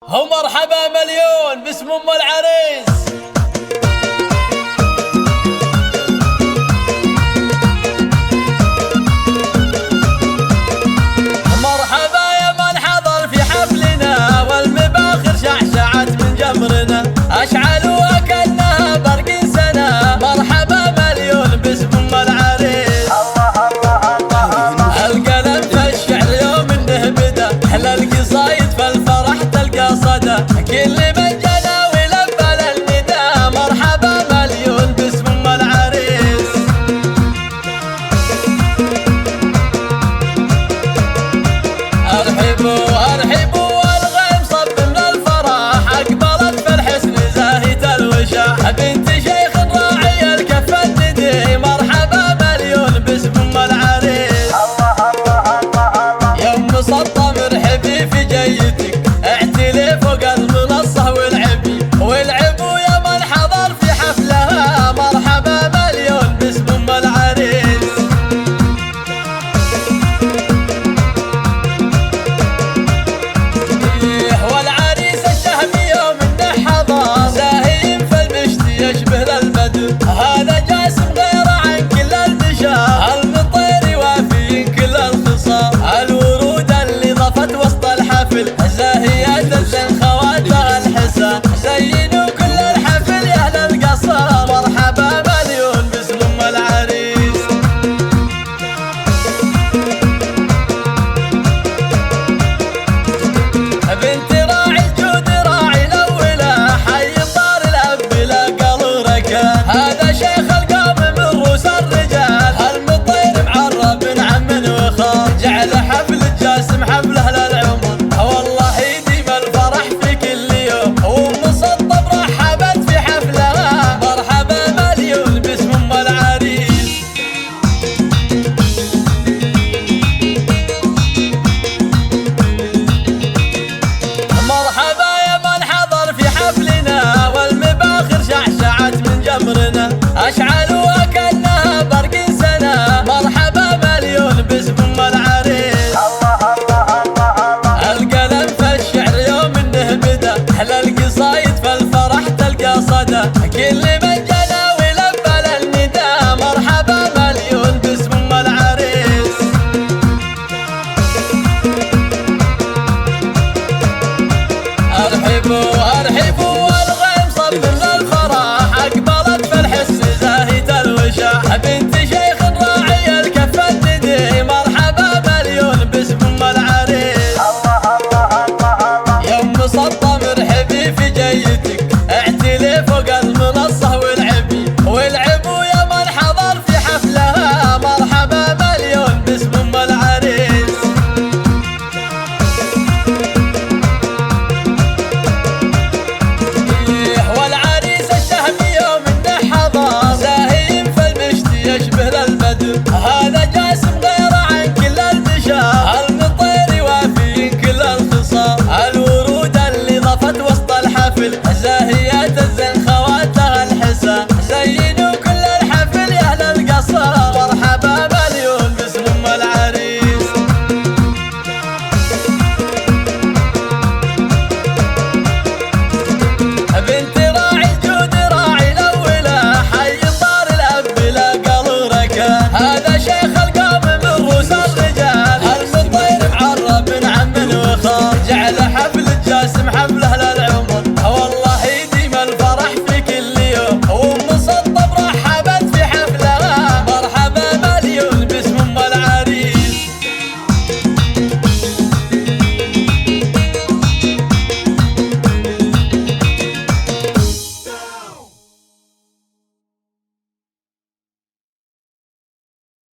ومرحبا مليون باسم ام العريس. مرحبا يا من حضر في حفلنا، والمباخر شعشعت من جمرنا، اشعلوا كأنها برق سنة. مرحبا مليون باسم ام العريس. القلم في الشعر يوم انه بدا، احلى القصايد في الفرح تلقى صدى. كل من جنى ولبى للنداء، مرحبا مليون باسم ام العريس. ارحبوا ارحبوا والغيم صب من الفرح، اقبلت في الحسن زاهية الوشاح. بنت شيخ راعي الكف الندي، مرحبا مليون باسم ام العريس. يوم مسطى مرحبي في جيتك، اعتلي فوق المنصة والعبوا يا من حضر في حفلها، مرحبا مليون باسم ام العريس. والعريس الشهمي يوم انه حضر، زاهي في المشت يشبه للبدر. هذا جاسم غير عن كل البشر، المطير يوافي كل الخصال. الورود اللي ضفت وسط الحفل، زاهية تلزم خواتها الحسن. زينوا كل الحفل يا اهل القصر، مرحبا مليون باسم ام العريس. بنت راعي الجود راعي الاولى، حي طار الاب لا قالوا ركان. هذا شيخ القوم من رؤوس الرجال، المطير معرب عم وخال. جعل حفل الجاسم حفله للعمر، والله يديم الفرح في كل يوم. ومسطب رحبت في حفلها، مرحبا مليون باسم ام العريس. مرحبا يا من حضر في حفلنا، والمباخر شعشعت من جمرنا، اشعلوا كأنها برق سنة. مرحبا مليون باسم ام العريس. القلم في الشعر يوم انه بدا، احلى القصايد في الفرح تلقى صدى. كل من جنى ولبى للنداء، مرحبا مليون باسم ام العريس. ارحبوا ارحبوا والغيم صب من الفرح، اقبلت في الحسن زاهية الوشاح. بنت شيخ راعي الكف الندي، مرحبا مليون باسم ام العريس. يوم مسطى مرحبي في جيتك، اعتلي فوق المنصة والعبوا يا من حضر في حفلها، مرحبا مليون باسم ام العريس. والعريس الشهمي يوم انه حضر، زاهي في المشت يشبه للبدر. هذا جاسم غير عن كل البشر،